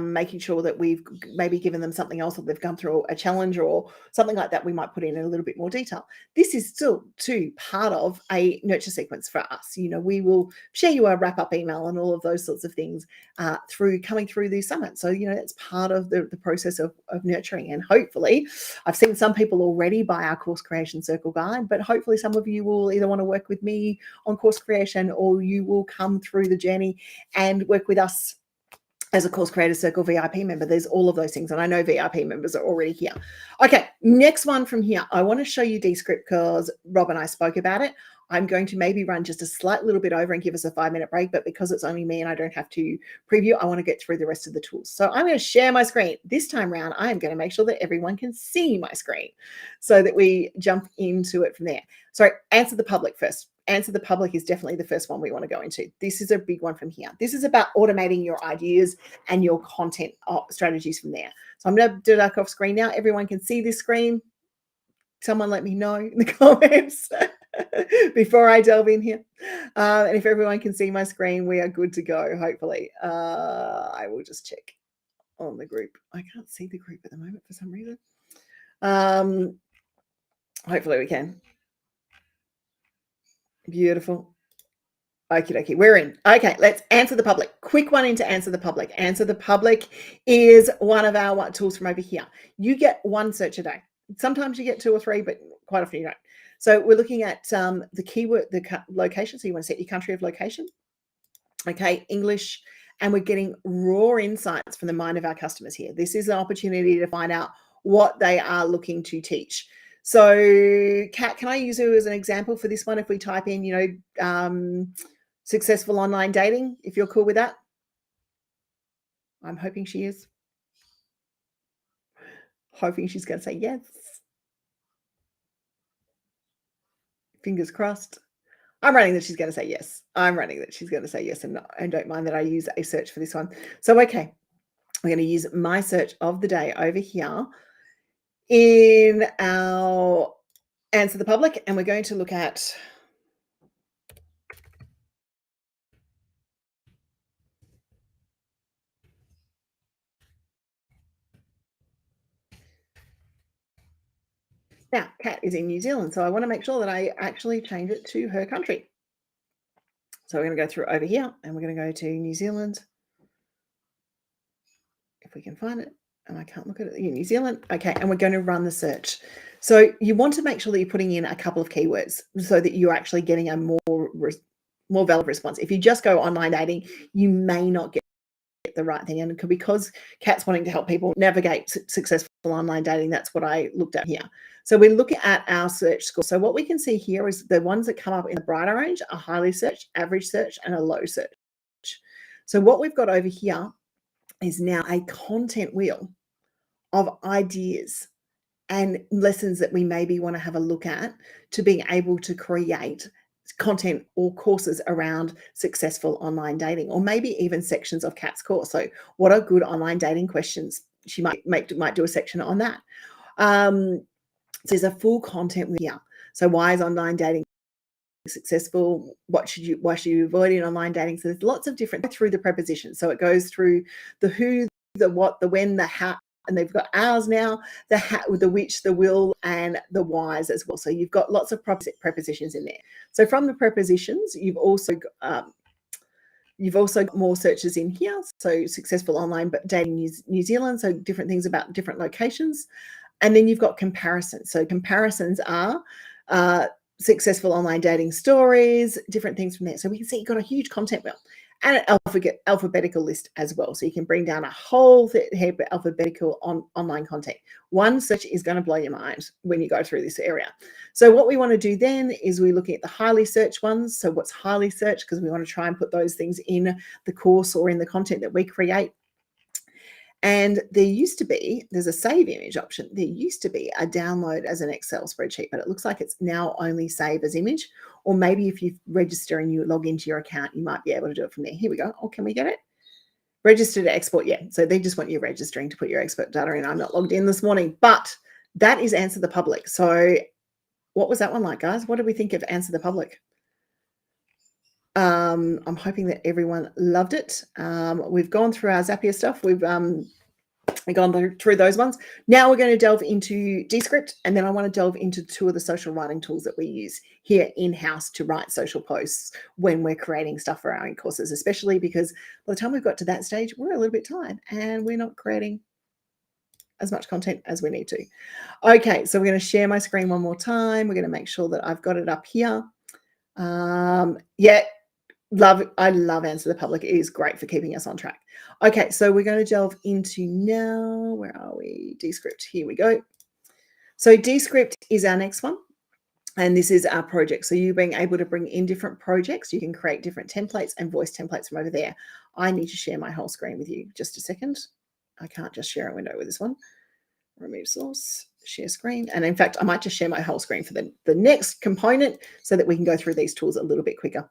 making sure that we've maybe given them something else, or they've gone through a challenge or something like that, we might put in a little bit more detail. This is still too part of a nurture sequence for us. We will share you a wrap-up email and all of those sorts of things coming through the summit. So, it's part of the process of nurturing. And hopefully, I've seen some people already buy our course creation circle guide, but hopefully some of you will either want to work with me on course creation, or you will come through the journey and work with us as a Course Creator Circle VIP member. There's all of those things. And I know VIP members are already here. Okay, next one from here. I want to show you Descript because Rob and I spoke about it. I'm going to maybe run just a slight little bit over and give us a 5-minute break, but because it's only me and I don't have to preview, I want to get through the rest of the tools. So I'm going to share my screen. This time around, I am going to make sure that everyone can see my screen so that we jump into it from there. Sorry, answer the public first. Answer the public is definitely the first one we want to go into. This is a big one from here. This is about automating your ideas and your content strategies from there. So I'm going to duck off screen now. Everyone can see this screen. Someone let me know in the comments before I delve in here. And if everyone can see my screen, we are good to go, hopefully. I will just check on the group. I can't see the group at the moment for some reason. Hopefully we can. Beautiful. Okie dokie, we're in. Okay, let's answer the public. Quick one into answer the public. Answer the public is one of our tools from over here. You get one search a day. Sometimes you get 2 or 3, but quite often you don't. So we're looking at the keyword, the location. So you want to set your country of location. Okay, English. And we're getting raw insights from the mind of our customers here. This is an opportunity to find out what they are looking to teach. So, Kat, can I use you as an example for this one? If we type in, successful online dating, if you're cool with that. I'm hoping she is. Hoping she's going to say yes. Fingers crossed. I'm running that she's going to say yes. I'm running that she's going to say yes, and don't mind that I use a search for this one. So, okay, we're going to use my search of the day over here in our answer the public, and we're going to look at now, Kat is in New Zealand, so I want to make sure that I actually change it to her country. So we're going to go through over here, and we're going to go to New Zealand. If we can find it, and I can't look at it. New Zealand. Okay, and we're going to run the search. So you want to make sure that you're putting in a couple of keywords so that you're actually getting a more valid response. If you just go online dating, you may not get the right thing. And because Kat's wanting to help people navigate successful online dating, that's what I looked at here. So we're looking at our search score. So what we can see here is the ones that come up in the brighter range are highly searched, average search, and a low search. So what we've got over here is now a content wheel of ideas and lessons that we maybe want to have a look at to being able to create content or courses around successful online dating, or maybe even sections of Kat's course. So what are good online dating questions? She might do a section on that. So there's a full content here. So why is online dating successful? Why should you avoid in online dating? So there's lots of different through the prepositions. So it goes through the who, the what, the when, the how, and they've got ours now, the how, the which, the will, and the whys as well. So you've got lots of prepositions in there. So from the prepositions, you've also got more searches in here. So successful online dating New Zealand. So different things about different locations. And then you've got comparisons. So comparisons are successful online dating stories, different things from there. So we can see you've got a huge content wheel and an alphabetical list as well. So you can bring down a whole alphabetical online content. One search is going to blow your mind when you go through this area. So what we want to do then is we're looking at the highly searched ones. So what's highly searched? Because we want to try and put those things in the course or in the content that we create. And there's a save image option. There used to be a download as an Excel spreadsheet, but it looks like it's now only save as image. Or maybe if you register and you log into your account, you might be able to do it from there. Here we go. Oh, can we get it? Register to export. Yeah. So they just want you registering to put your expert data in. I'm not logged in this morning, but that is Answer the Public. So what was that one like, guys? What did we think of Answer the Public? I'm hoping that everyone loved it. We've gone through our Zapier stuff. We've gone through those ones. Now we're going to delve into Descript, and then I want to delve into two of the social writing tools that we use here in-house to write social posts when we're creating stuff for our own courses, especially because by the time we've got to that stage, we're a little bit tired and we're not creating as much content as we need to. Okay, so we're going to share my screen one more time. We're going to make sure that I've got it up here. I love Answer the Public. It is great for keeping us on track. Okay, so we're going to delve into now. Where are we? Descript. Here we go. So Descript is our next one. And this is our project. So you being able to bring in different projects, you can create different templates and voice templates from over there. I need to share my whole screen with you. Just a second. I can't just share a window with this one. Remove source, share screen. And in fact, I might just share my whole screen for the next component so that we can go through these tools a little bit quicker.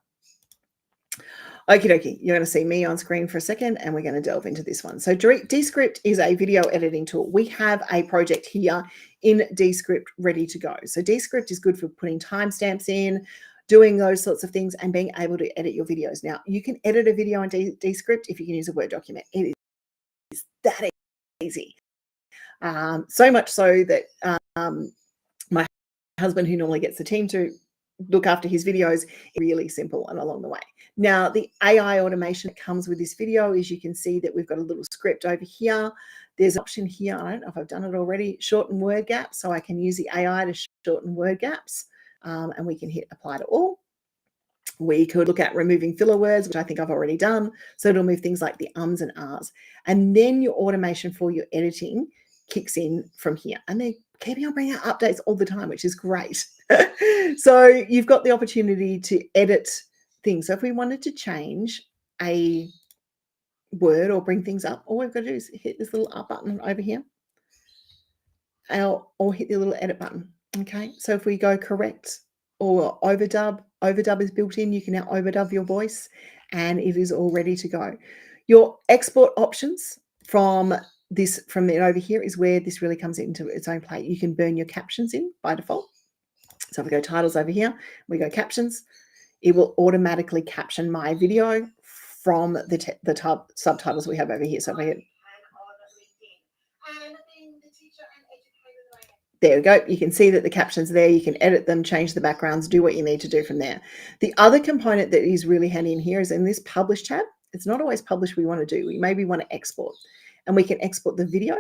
Okie dokie, you're going to see me on screen for a second and we're going to delve into this one. So Descript is a video editing tool. We have a project here in Descript ready to go. So Descript is good for putting timestamps in, doing those sorts of things and being able to edit your videos. Now, you can edit a video in Descript if you can use a Word document. It is that easy. So much so that my husband, who normally gets the team to look after his videos, really simple and along the way. Now, the AI automation that comes with this video is you can see that we've got a little script over here. There's an option here. I don't know if I've done it already. Shorten word gaps. So I can use the AI to shorten word gaps and we can hit apply to all. We could look at removing filler words, which I think I've already done. So it'll move things like the ums and ahs. And then your automation for your editing kicks in from here. And they're keeping on bringing out updates all the time, which is great. So you've got the opportunity to edit things. So if we wanted to change a word or bring things up, all we've got to do is hit this little up button over here or hit the little edit button. Okay, so if we go correct or overdub is built in. You can now overdub your voice and it is all ready to go. Your export options from it over here is where this really comes into its own play. You can burn your captions in by default. So if we go titles over here, we go captions, it will automatically caption my video from the subtitles we have over here. So if I hit, there we go. You can see that the captions are there. You can edit them, change the backgrounds, do what you need to do from there. The other component that is really handy in here is in this publish tab. It's not always publish we want to do. We maybe want to export. And we can export the video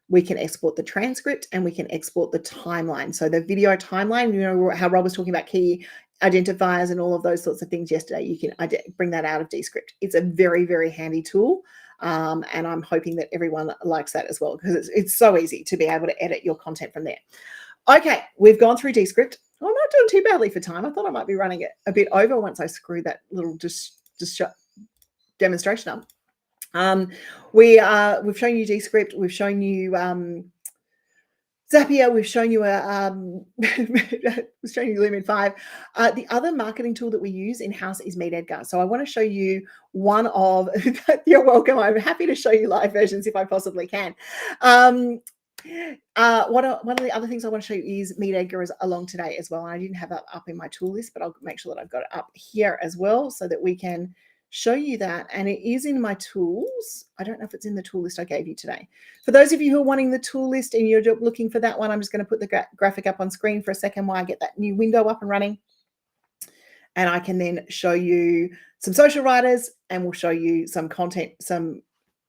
we can export the transcript, and we can export the timeline. So the video timeline, you know how Rob was talking about key identifiers and all of those sorts of things yesterday, you can bring that out of Descript. It's a very, very handy tool. And I'm hoping that everyone likes that as well, because it's so easy to be able to edit your content from there. Okay, we've gone through Descript. I'm not doing too badly for time. I thought I might be running it a bit over once I screw that little demonstration up. We've shown you Descript. We've shown you Zapier. We've shown you we've shown you Lumen 5. The other marketing tool that we use in-house is Meet Edgar. So I want to show you one of. You're welcome. I'm happy to show you live versions if I possibly can. One of the other things I want to show you is Meet Edgar is along today as well. And I didn't have that up in my tool list, but I'll make sure that I've got it up here as well so that we can show you that. And it is in my tools. I don't know if it's in the tool list I gave you today. For those of you who are wanting the tool list and you're looking for that one, I'm just going to put the graphic up on screen for a second while I get that new window up and running. And I can then show you some social writers, and we'll show you some content, some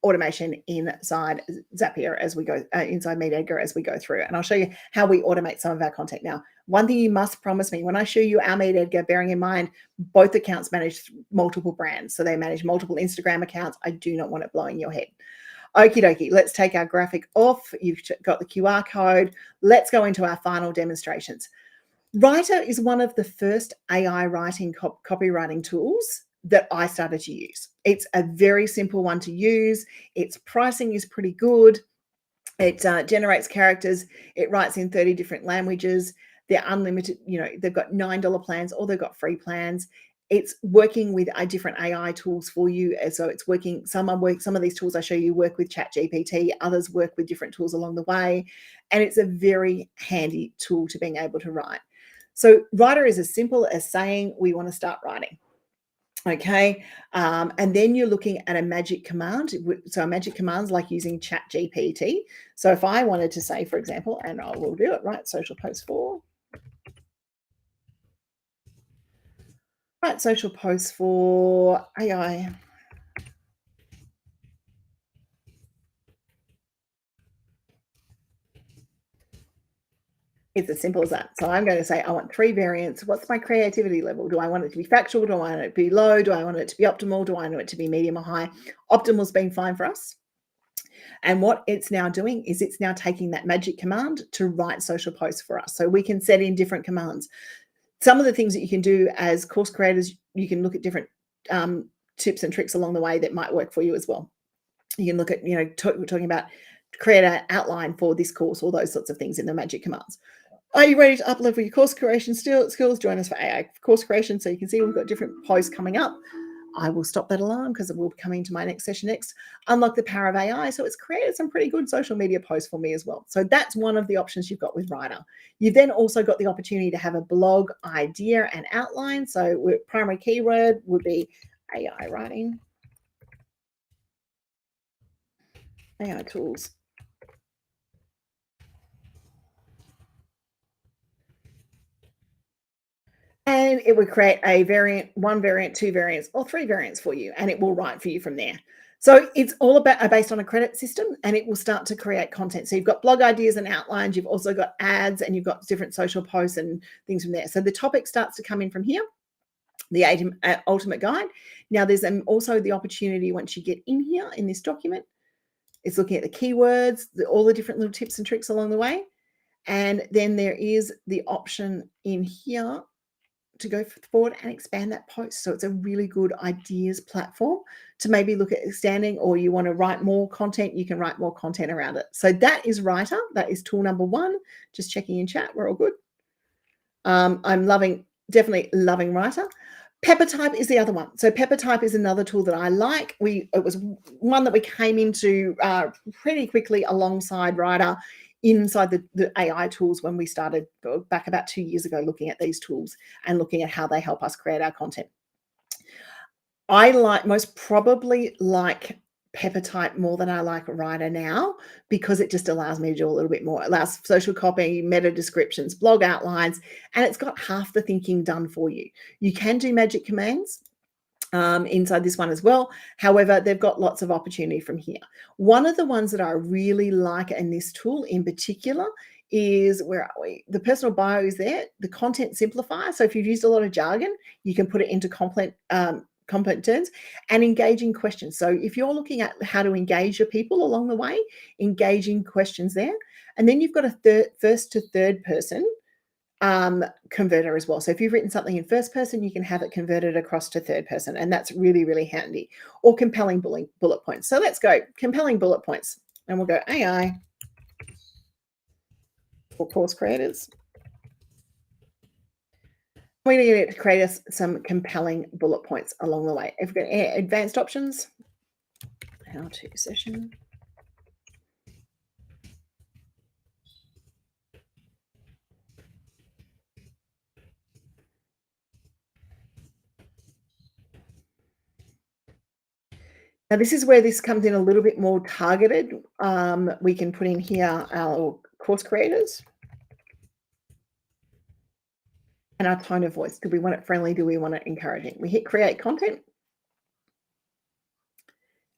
automation inside Zapier as we go, inside Meet Edgar as we go through. And I'll show you how we automate some of our content. Now, one thing you must promise me when I show you our Meet Edgar, bearing in mind both accounts manage multiple brands. So they manage multiple Instagram accounts. I do not want it blowing your head. Okie dokie, let's take our graphic off. You've got the QR code. Let's go into our final demonstrations. Writer is one of the first AI writing copywriting tools that I started to use. It's a very simple one to use. Its pricing is pretty good. It generates characters. It writes in 30 different languages. They're unlimited. You know, they've got $9 plans or they've got free plans. It's working with different AI tools for you. And so it's working. Some of these tools I show you work with ChatGPT. Others work with different tools along the way. And it's a very handy tool to being able to write. So Writer is as simple as saying we want to start writing. Okay, and then you're looking at a magic command. So a magic command is like using ChatGPT. So if I wanted to say, for example, and I will do it, right, social post for, right, social post for AI. It's as simple as that. So I'm going to say, I want 3 variants. What's my creativity level? Do I want it to be factual? Do I want it to be low? Do I want it to be optimal? Do I want it to be medium or high? Optimal's been fine for us. And what it's now doing is it's now taking that magic command to write social posts for us. So we can set in different commands. Some of the things that you can do as course creators, you can look at different tips and tricks along the way that might work for you as well. You can look at, you know, we're talking about create an outline for this course, all those sorts of things in the magic commands. Are you ready to up-level your course creation skills? Join us for AI course creation. So you can see we've got different posts coming up. I will stop that alarm because we'll be coming to my next session next. Unlock the power of AI. So it's created some pretty good social media posts for me as well. So that's one of the options you've got with Writer. You've then also got the opportunity to have a blog idea and outline. So primary keyword would be AI writing, AI tools. And it would create a variant, 1 variant, 2 variants, or 3 variants for you, and it will write for you from there. So it's all about based on a credit system, and it will start to create content. So you've got blog ideas and outlines, you've also got ads, and you've got different social posts and things from there. So the topic starts to come in from here, the ultimate guide. Now there's also the opportunity once you get in here in this document, it's looking at the keywords, all the different little tips and tricks along the way. And then there is the option in here to go forward and expand that post. So it's a really good ideas platform to maybe look at extending, or you want to write more content, you can write more content around it. So that is Writer. That is tool number 1. Just checking in chat. We're all good. I'm definitely loving Writer. Peppertype is the other one. So Peppertype is another tool that I like. It was one that we came into pretty quickly alongside Writer inside the AI tools when we started back about 2 years ago, looking at these tools and looking at how they help us create our content. I most probably like Peppertype more than I like Writer now, because it just allows me to do a little bit more. It allows social copy, meta descriptions, blog outlines, and it's got half the thinking done for you. You can do magic commands. inside this one as well. However, they've got lots of opportunity from here. One of the ones that I really like in this tool in particular is, where are we? The personal bio is there, the content simplifier. So if you've used a lot of jargon, you can put it into complex terms, and engaging questions. So if you're looking at how to engage your people along the way, engaging questions there. And then you've got a first to third person converter as well. So if you've written something in first person, you can have it converted across to third person, and that's really, really handy. Or compelling bullet points. So let's go compelling bullet points, and we'll go AI for course creators. We're going to create us some compelling bullet points along the way. If we've got advanced options, how to session. Now, this is where this comes in a little bit more targeted. We can put in here our course creators and our tone of voice. Do we want it friendly? Do we want it encouraging? We hit create content.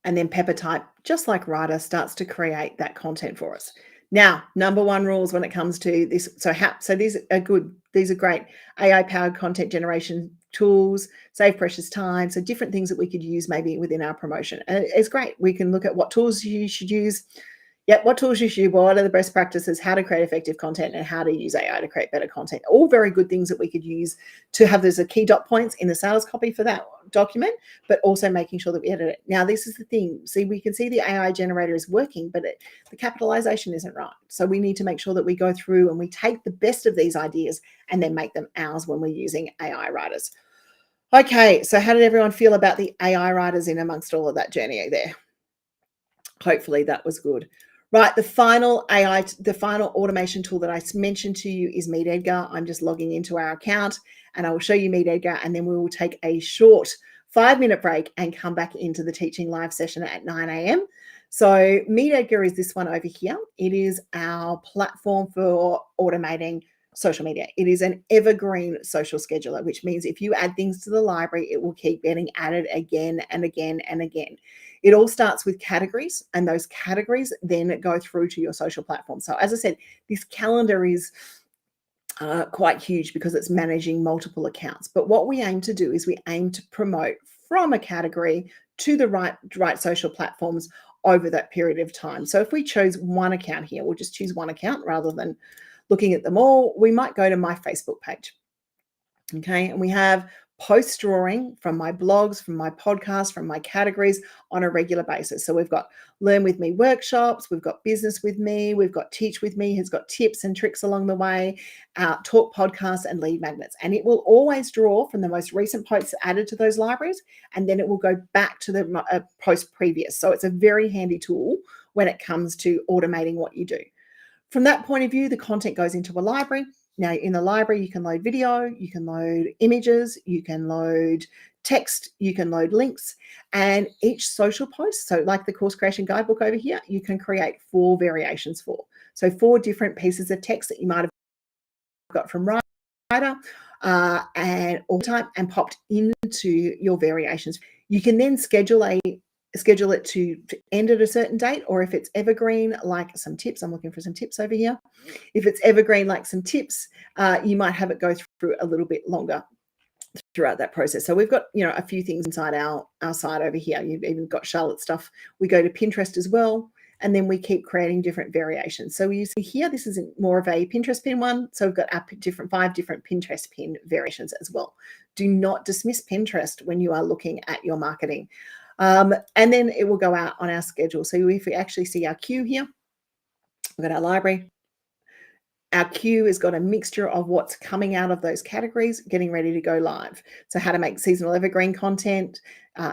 And then Pepper Type, just like Writer, starts to create that content for us. Now, number one rules when it comes to this. So these are good. These are great AI-powered content generation tools, save precious time. So different things that we could use maybe within our promotion. And it's great. We can look at what tools you should use. Yep, what tools you should use, what are the best practices, how to create effective content, and how to use AI to create better content. All very good things that we could use to have those key dot points in the sales copy for that document, but also making sure that we edit it. Now, this is the thing. See, we can see the AI generator is working, but the capitalization isn't right. So we need to make sure that we go through and we take the best of these ideas and then make them ours when we're using AI writers. Okay, so how did everyone feel about the AI writers in amongst all of that journey there? Hopefully that was good. Right, the final automation tool that I mentioned to you is Meet Edgar. I'm just logging into our account and I will show you Meet Edgar, and then we will take a short 5-minute break and come back into the teaching live session at 9 a.m. So Meet Edgar is this one over here. It is our platform for automating social media. It is an evergreen social scheduler, which means if you add things to the library, it will keep getting added again and again and again. It all starts with categories, and those categories then go through to your social platform. So as I said, this calendar is quite huge because it's managing multiple accounts. But what we aim to do is we aim to promote from a category to the right social platforms over that period of time. So if we chose one account here, we'll just choose one account rather than looking at them all. We might go to my Facebook page. Okay, and we have posts drawing from my blogs, from my podcasts, from my categories on a regular basis. So we've got Learn With Me workshops, we've got Business With Me, we've got Teach With Me, has got tips and tricks along the way, talk podcasts and lead magnets. And it will always draw from the most recent posts added to those libraries, and then it will go back to the post previous. So it's a very handy tool when it comes to automating what you do. From that point of view, the content goes into a library. Now, in the library, you can load video, you can load images, you can load text, you can load links, and each social post, so like the course creation guidebook over here, you can create 4 variations for. So 4 different pieces of text that you might have got from Writer and all type and popped into your variations. You can then schedule it to end at a certain date, or if it's evergreen, like some tips, I'm looking for some tips over here. If it's evergreen, like some tips, you might have it go through a little bit longer throughout that process. So we've got, a few things inside our site over here. You've even got Charlotte stuff. We go to Pinterest as well, and then we keep creating different variations. So you see here, this is more of a Pinterest pin one. So we've got 5 different Pinterest pin variations as well. Do not dismiss Pinterest when you are looking at your marketing. And then it will go out on our schedule. So if we actually see our queue here, we've got our library. Our queue has got a mixture of what's coming out of those categories, getting ready to go live. So how to make seasonal evergreen content,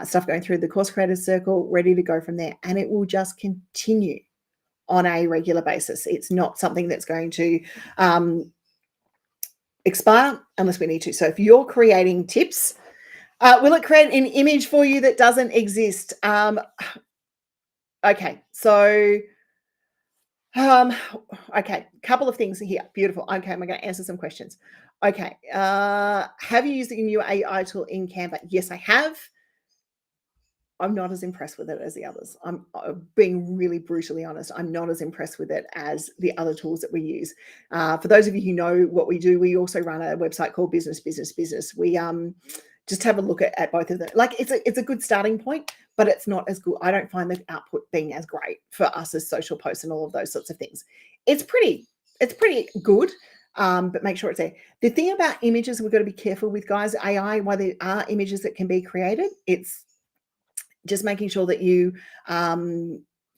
stuff going through the course creators circle, ready to go from there. And it will just continue on a regular basis. It's not something that's going to expire unless we need to. So if you're creating tips, will it create an image for you that doesn't exist? Okay, so okay, couple of things here. Beautiful. Okay, I'm going to answer some questions. Okay, have you used the new AI tool in Canva? Yes, I have. I'm not as impressed with it as the others. I'm being really brutally honest. I'm not as impressed with it as the other tools that we use. For those of you who know what we do, we also run a website called Business. We just have a look at both of them. Like it's a good starting point, but it's not as good. I don't find the output being as great for us as social posts and all of those sorts of things. It's pretty good. But make sure it's there. The thing about images we've got to be careful with, guys, AI, while there are images that can be created, it's just making sure that you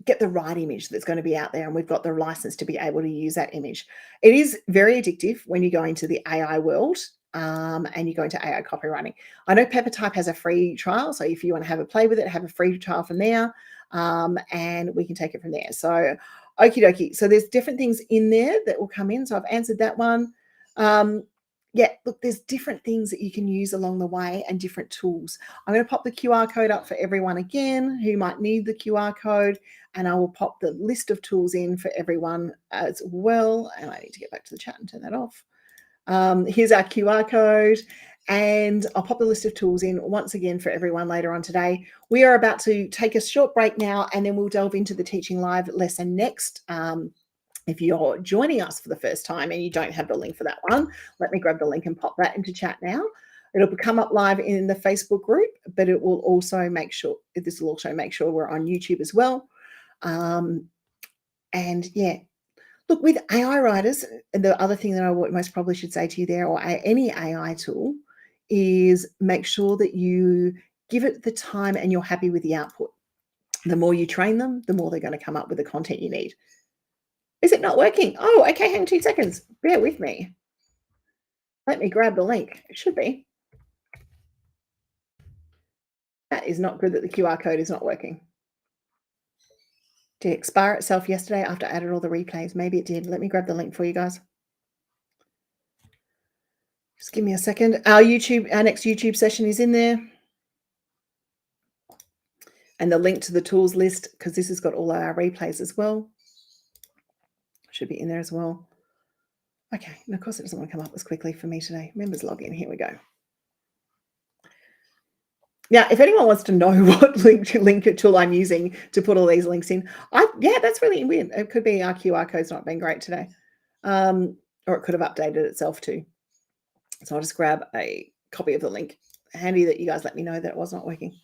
get the right image that's going to be out there, and we've got the license to be able to use that image. It is very addictive when you go into the AI world and you go into AI copywriting. I know PepperType has a free trial, so if you want to have a play with it, have a free trial from there, and we can take it from there. So okie dokie. So there's different things in there that will come in. So I've answered that one. Yeah, look, there's different things that you can use along the way and different tools. I'm going to pop the QR code up for everyone again who might need the QR code, and I will pop the list of tools in for everyone as well. And I need to get back to the chat and turn that off. Here's our QR code, and I'll pop the list of tools in once again for everyone later on today. We are about to take a short break now, and then we'll delve into the Teaching Live lesson next. If you're joining us for the first time and you don't have the link for that one, let me grab the link and pop that into chat now. It'll come up live in the Facebook group, but it will also make sure we're on YouTube as well. And yeah, look, with AI writers, the other thing that I most probably should say to you there, or any AI tool, is make sure that you give it the time and you're happy with the output. The more you train them, the more they're going to come up with the content you need. Is it not working? Oh, okay, hang 2 seconds. Bear with me. Let me grab the link. It should be. That is not good that the QR code is not working. Did it expire itself yesterday after I added all the replays? Maybe it did. Let me grab the link for you guys. Just give me a second. Our next YouTube session is in there. And the link to the tools list, because this has got all our replays as well, should be in there as well. Okay, and of course it doesn't want to come up as quickly for me today. Members log in. Here we go. Now, if anyone wants to know what link tool I'm using to put all these links in, yeah, that's really weird. It could be our QR code's not been great today, or it could have updated itself too. So I'll just grab a copy of the link. Handy that you guys let me know that it was not working.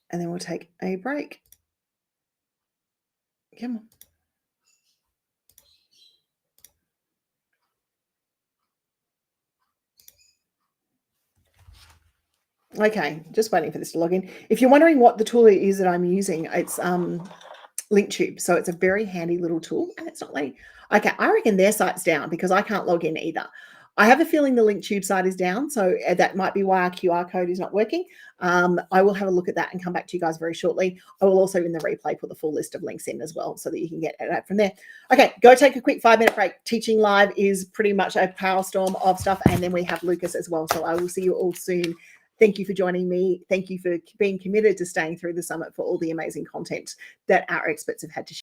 And then we'll take a break. Come on. Okay, just waiting for this to log in. If you're wondering what the tool it is that I'm using, it's LinkTube. So it's a very handy little tool, and it's not like, okay, I reckon their site's down because I can't log in either. I have a feeling the LinkTube site is down, so that might be why our QR code is not working. I will have a look at that and come back to you guys very shortly. I will also in the replay put the full list of links in as well so that you can get it from there. Okay, go take a quick 5-minute break. Teaching Live is pretty much a power storm of stuff, and then we have Lucas as well. So I will see you all soon. Thank you for joining me. Thank you for being committed to staying through the summit for all the amazing content that our experts have had to share.